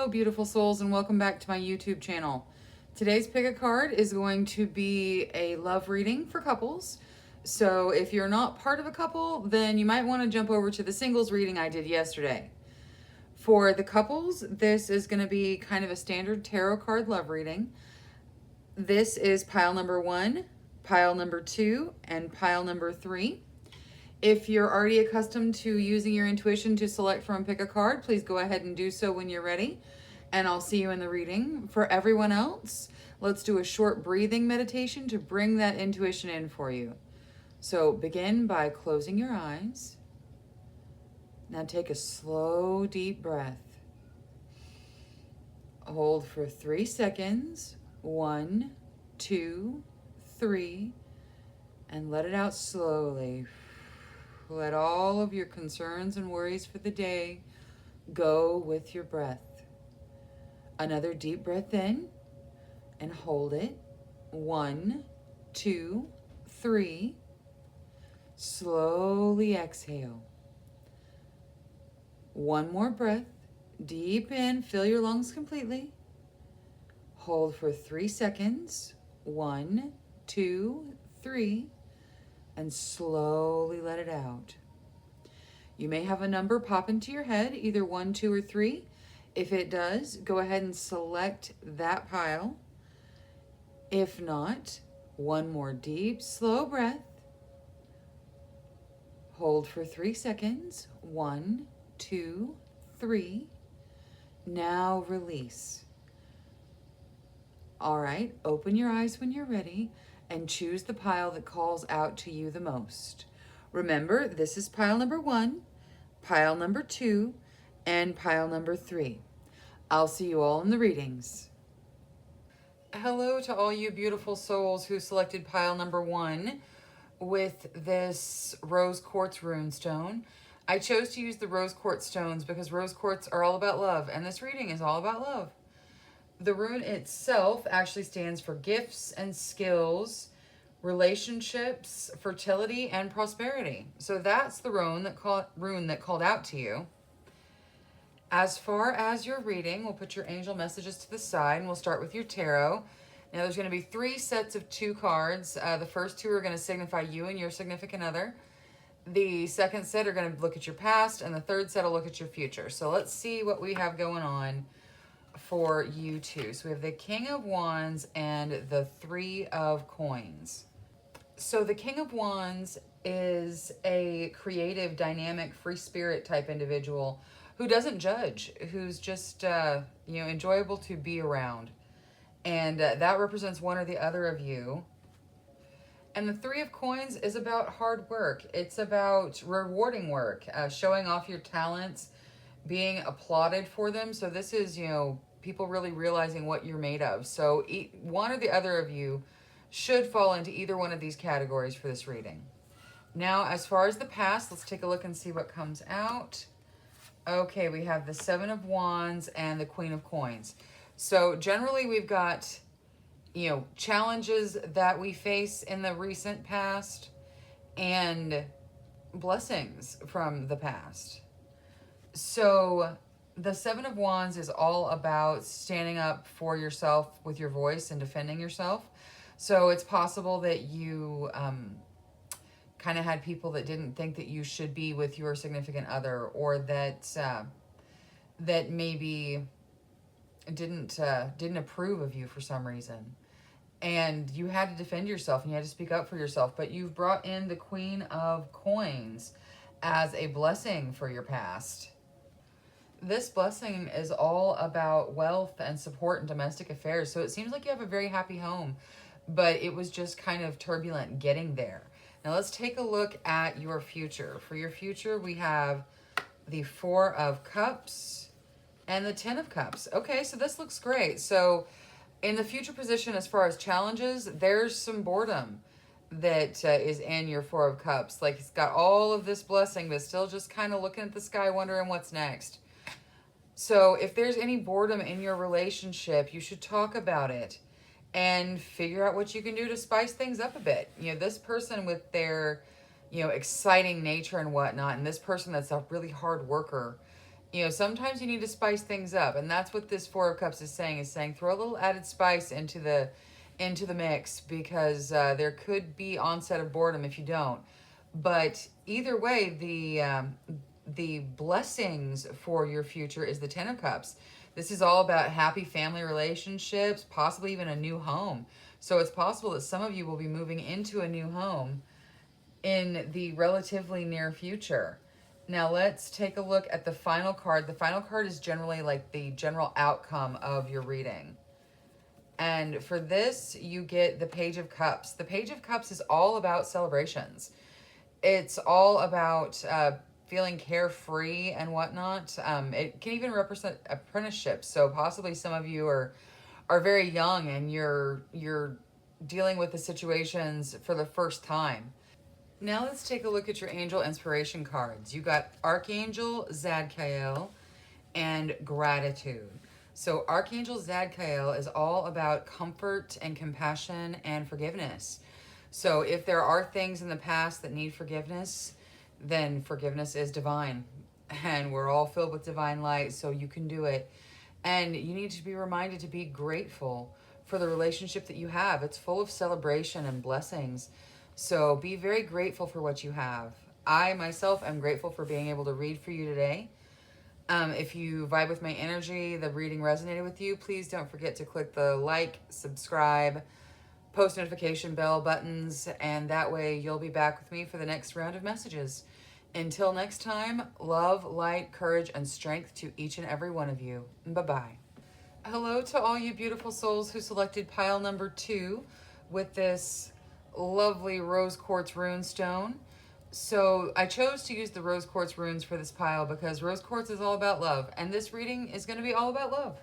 Hello, beautiful souls, and welcome back to my YouTube channel. Today's pick a card is going to be a love reading for couples. So if you're not part of a couple, then you might want to jump over to the singles reading I did yesterday. For the couples, this is going to be kind of a standard tarot card love reading. This is pile number 1, pile number 2, and pile number 3. If you're already accustomed to using your intuition to select from pick a card, please go ahead and do so when you're ready, and I'll see you in the reading. For everyone else, let's do a short breathing meditation to bring that intuition in for you. So begin by closing your eyes. Now take a slow, deep breath. Hold for 3 seconds. 1, 2, 3, and let it out slowly. Let all of your concerns and worries for the day go with your breath. Another deep breath in and hold it. 1, 2, 3. Slowly exhale. One more breath. Deep in, fill your lungs completely. Hold for 3 seconds. 1, 2, 3. And slowly let it out. You may have a number pop into your head, either 1, 2, or 3. If it does, go ahead and select that pile. If not, one more deep, slow breath. Hold for 3 seconds. 1, 2, 3. Now release. All right, open your eyes when you're ready and choose the pile that calls out to you the most. Remember, this is pile number 1, pile number 2, and pile number 3. I'll see you all in the readings. Hello to all you beautiful souls who selected pile number 1 with this rose quartz runestone. I chose to use the rose quartz stones because rose quartz are all about love, and this reading is all about love. The rune itself actually stands for gifts and skills, relationships, fertility, and prosperity. So that's the rune that called out to you. As far as your reading, we'll put your angel messages to the side, and we'll start with your tarot. Now there's going to be 3 sets of 2 cards. The first 2 are going to signify you and your significant other. The second set are going to look at your past, and the third set will look at your future. So let's see what we have going on for you two. So we have the King of Wands and the 3 of Coins. So the King of Wands is a creative, dynamic, free spirit type individual who doesn't judge, who's just enjoyable to be around. And that represents one or the other of you. And the 3 of Coins is about hard work. It's about rewarding work, showing off your talents, being applauded for them. So this is, people really realizing what you're made of. So one or the other of you should fall into either one of these categories for this reading. Now, as far as the past, let's take a look and see what comes out. Okay, we have the 7 of Wands and the Queen of Coins. So generally we've got, challenges that we face in the recent past and blessings from the past. So the 7 of Wands is all about standing up for yourself with your voice and defending yourself. So it's possible that you kind of had people that didn't think that you should be with your significant other, or that that maybe didn't approve of you for some reason. And you had to defend yourself and you had to speak up for yourself. But you've brought in the Queen of Coins as a blessing for your past. This blessing is all about wealth and support in domestic affairs. So it seems like you have a very happy home, but it was just kind of turbulent getting there. Now let's take a look at your future. For your future, we have the 4 of Cups and the 10 of Cups. Okay, so this looks great. So in the future position, as far as challenges, there's some boredom that is in your 4 of Cups. Like, it's got all of this blessing, but still just kind of looking at the sky, wondering what's next. So if there's any boredom in your relationship, you should talk about it and figure out what you can do to spice things up a bit. This person with their, exciting nature and whatnot, and this person that's a really hard worker, You know, sometimes you need to spice things up, and that's what this Four of Cups is saying throw a little added spice into the mix, because there could be onset of boredom if you don't. But either way, the blessings for your future is the Ten of Cups. This is all about happy family relationships, possibly even a new home. So it's possible that some of you will be moving into a new home in the relatively near future. Now let's take a look at the final card. The final card is generally like the general outcome of your reading. And for this, you get the Page of Cups. The Page of Cups is all about celebrations. It's all about feeling carefree and whatnot. It can even represent apprenticeships. So possibly some of you are very young and you're dealing with the situations for the first time. Now let's take a look at your angel inspiration cards. You got Archangel Zadkiel and Gratitude. So Archangel Zadkiel is all about comfort and compassion and forgiveness. So if there are things in the past that need forgiveness, then forgiveness is divine. And we're all filled with divine light, so you can do it. And you need to be reminded to be grateful for the relationship that you have. It's full of celebration and blessings. So be very grateful for what you have. I myself am grateful for being able to read for you today. If you vibe with my energy, the reading resonated with you, please don't forget to click the like, subscribe, post notification bell buttons, and that way you'll be back with me for the next round of messages. Until next time, love, light, courage, and strength to each and every one of you. Bye-bye. Hello to all you beautiful souls who selected pile number 2 with this lovely rose quartz rune stone. So I chose to use the rose quartz runes for this pile because rose quartz is all about love, and this reading is going to be all about love.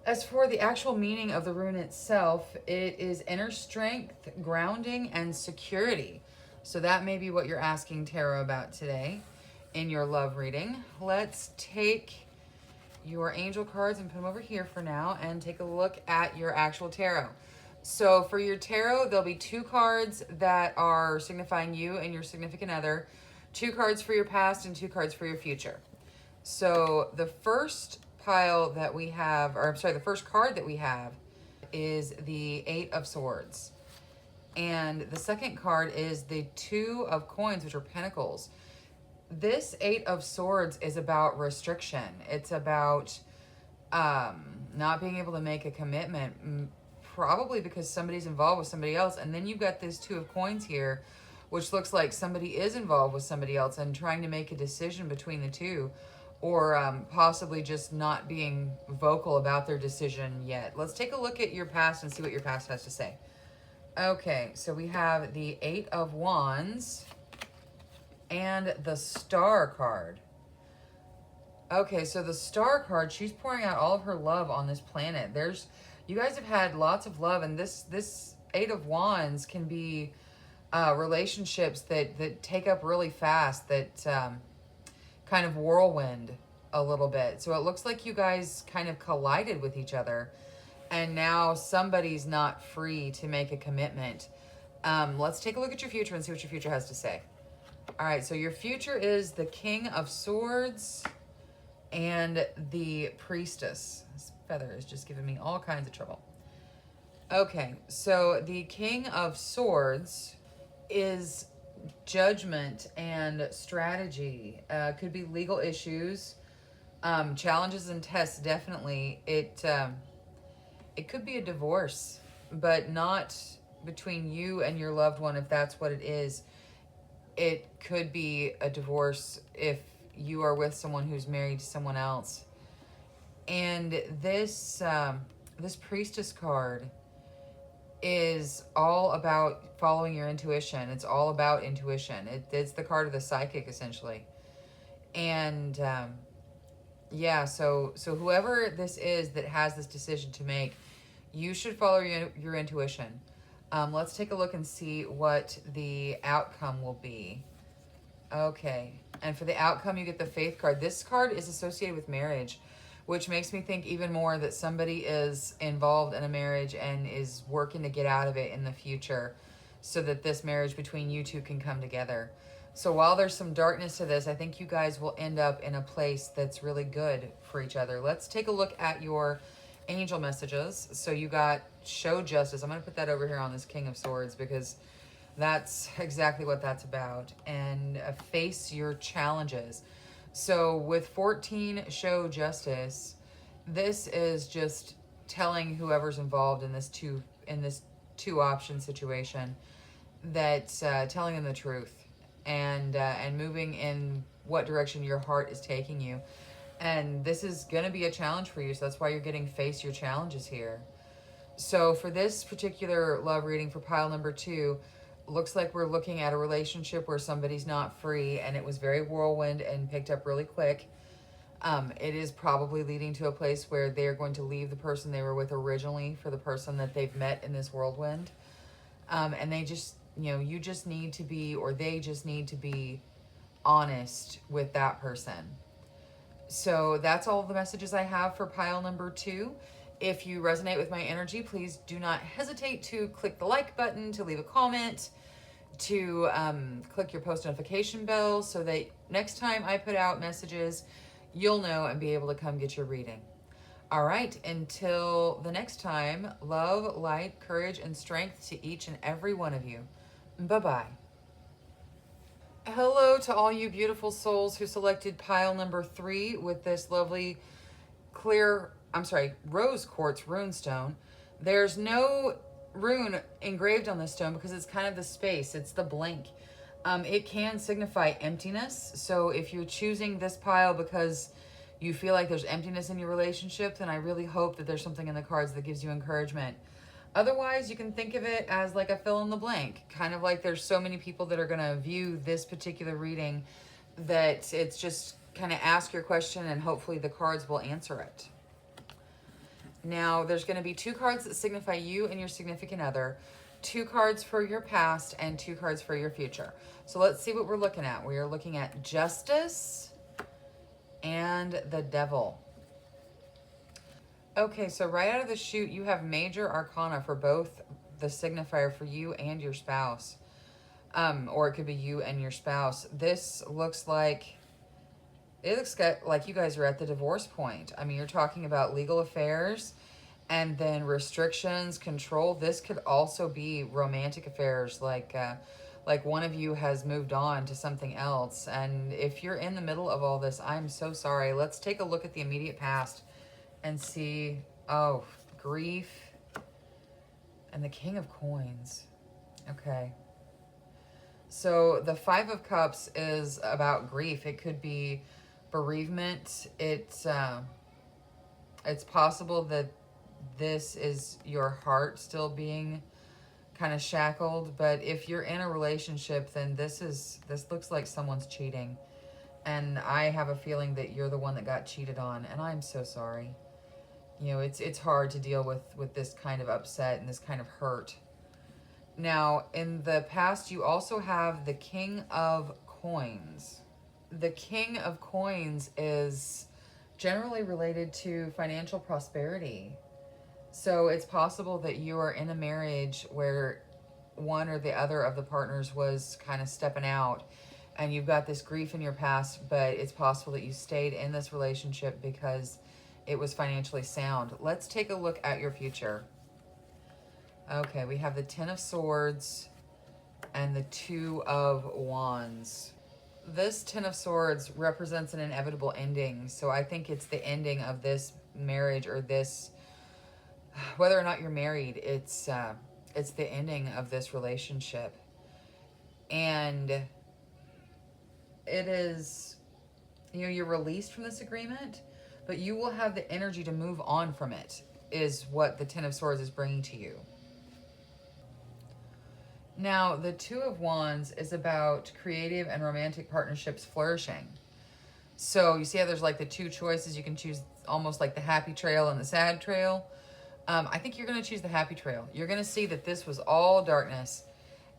As for the actual meaning of the rune itself, it is inner strength, grounding, and security. So that may be what you're asking tarot about today in your love reading. Let's take your angel cards and put them over here for now and take a look at your actual tarot. So for your tarot, there'll be 2 cards that are signifying you and your significant other, 2 cards for your past, and 2 cards for your future. So the first pile that we have, or I'm sorry, the first card that we have is the 8 of Swords. And the second card is the 2 of Coins, which are Pentacles. This 8 of Swords is about restriction. It's about not being able to make a commitment, probably because somebody's involved with somebody else. And then you've got this 2 of Coins here, which looks like somebody is involved with somebody else and trying to make a decision between the two, or possibly just not being vocal about their decision yet. Let's take a look at your past and see what your past has to say. Okay, so we have the 8 of Wands and the Star card. Okay, so the Star card, she's pouring out all of her love on this planet. You guys have had lots of love, and this 8 of Wands can be relationships that take up really fast, that kind of whirlwind a little bit. So it looks like you guys kind of collided with each other, and now somebody's not free to make a commitment. Let's take a look at your future and see what your future has to say. All right, so your future is the King of Swords and the Priestess. This feather is just giving me all kinds of trouble. Okay, so the King of Swords is judgment and strategy. Could be legal issues, challenges and tests, definitely. It could be a divorce, but not between you and your loved one, if that's what it is. It could be a divorce if you are with someone who's married to someone else. And this Priestess card is all about following your intuition. It's all about intuition. It's the card of the psychic, essentially. And yeah, so whoever this is that has this decision to make, you should follow your intuition. Let's take a look and see what the outcome will be. Okay, and for the outcome, you get the Faith card. This card is associated with marriage, which makes me think even more that somebody is involved in a marriage and is working to get out of it in the future so that this marriage between you two can come together. So while there's some darkness to this, I think you guys will end up in a place that's really good for each other. Let's take a look at your angel messages. So you got show justice. I'm going to put that over here on this King of Swords because that's exactly what that's about. And face your challenges. So with 14, show justice. This is just telling whoever's involved in this two option situation that telling them the truth and moving in what direction your heart is taking you. And this is going to be a challenge for you, so that's why you're getting face your challenges here. So for this particular love reading for pile number 2, looks like we're looking at a relationship where somebody's not free and it was very whirlwind and picked up really quick. It is probably leading to a place where they're going to leave the person they were with originally for the person that they've met in this whirlwind. And they just, you just need to be, or they just need to be honest with that person. So that's all the messages I have for pile number 2. If you resonate with my energy, please do not hesitate to click the like button, to leave a comment, to click your post notification bell so that next time I put out messages, you'll know and be able to come get your reading. All right, until the next time, love, light, courage, and strength to each and every one of you. Bye-bye. Hello to all you beautiful souls who selected pile number 3 with this lovely rose quartz rune stone. There's no rune engraved on this stone because it's kind of the space. It's the blank. It can signify emptiness. So if you're choosing this pile because you feel like there's emptiness in your relationship, then I really hope that there's something in the cards that gives you encouragement. Otherwise, you can think of it as like a fill in the blank, kind of like there's so many people that are going to view this particular reading that it's just kind of ask your question and hopefully the cards will answer it. Now, there's going to be 2 cards that signify you and your significant other, 2 cards for your past, and 2 cards for your future. So let's see what we're looking at. We are looking at Justice and the Devil. Okay, so right out of the chute, you have major arcana for both the signifier for you and your spouse. Or it could be you and your spouse. This looks like, like you guys are at the divorce point. I mean, you're talking about legal affairs and then restrictions, control. This could also be romantic affairs, like one of you has moved on to something else. And if you're in the middle of all this, I'm so sorry. Let's take a look at the immediate past and see, grief and the King of Coins. Okay. So the 5 of Cups is about grief. It could be bereavement. It's possible that this is your heart still being kind of shackled. But if you're in a relationship, then this looks like someone's cheating. And I have a feeling that you're the one that got cheated on. And I'm so sorry. It's hard to deal with this kind of upset and this kind of hurt. Now, in the past, you also have the King of Coins. The King of Coins is generally related to financial prosperity. So it's possible that you are in a marriage where one or the other of the partners was kind of stepping out and you've got this grief in your past, but it's possible that you stayed in this relationship because it was financially sound. Let's take a look at your future. Okay, we have the 10 of Swords and the 2 of Wands. This 10 of Swords represents an inevitable ending. So I think it's the ending of this marriage, or this, whether or not you're married, it's the ending of this relationship. And it is, you're released from this agreement, but you will have the energy to move on from it, is what the 10 of Swords is bringing to you. Now, the 2 of Wands is about creative and romantic partnerships flourishing. So you see how there's like the 2 choices. You can choose almost like the happy trail and the sad trail. I think you're going to choose the happy trail. You're going to see that this was all darkness,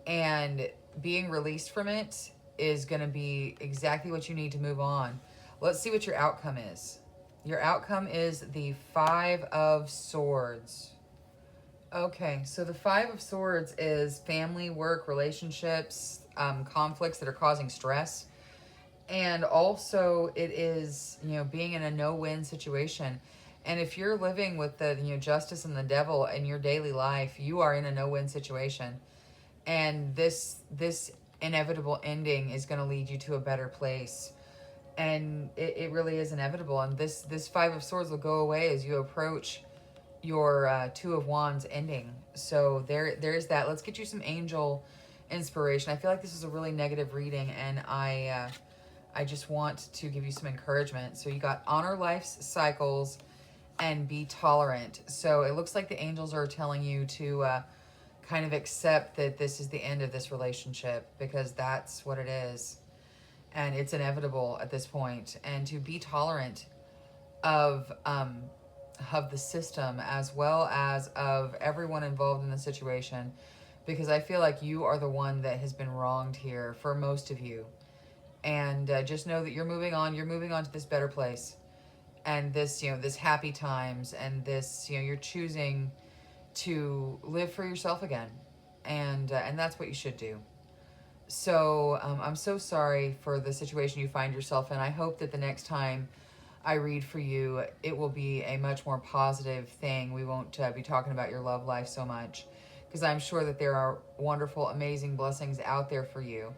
and being released from it is going to be exactly what you need to move on. Let's see what your outcome is. Your outcome is the 5 of Swords. Okay, so the 5 of Swords is family, work, relationships, conflicts that are causing stress. And also it is, being in a no-win situation. And if you're living with the, justice and the devil in your daily life, you are in a no-win situation. And this inevitable ending is going to lead you to a better place. And it really is inevitable. And this Five of Swords will go away as you approach your Two of Wands ending. So there's that. Let's get you some angel inspiration. I feel like this is a really negative reading, and I just want to give you some encouragement. So you got honor life's cycles and be tolerant. So it looks like the angels are telling you to kind of accept that this is the end of this relationship, because that's what it is. And it's inevitable at this point. And to be tolerant of the system, as well as of everyone involved in the situation, because I feel like you are the one that has been wronged here for most of you. And just know that you're moving on. You're moving on to this better place, and this, this happy times, and this, you're choosing to live for yourself again, and that's what you should do. So I'm so sorry for the situation you find yourself in. I hope that the next time I read for you, it will be a much more positive thing. We won't be talking about your love life so much, because I'm sure that there are wonderful, amazing blessings out there for you.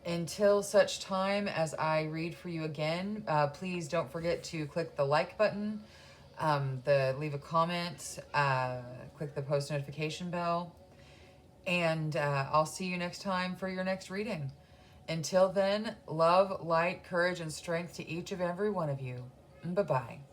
Until such time as I read for you again, please don't forget to click the like button, leave a comment, click the post notification bell, and I'll see you next time for your next reading. Until then, love, light, courage, and strength to each of every one of you. Bye-bye.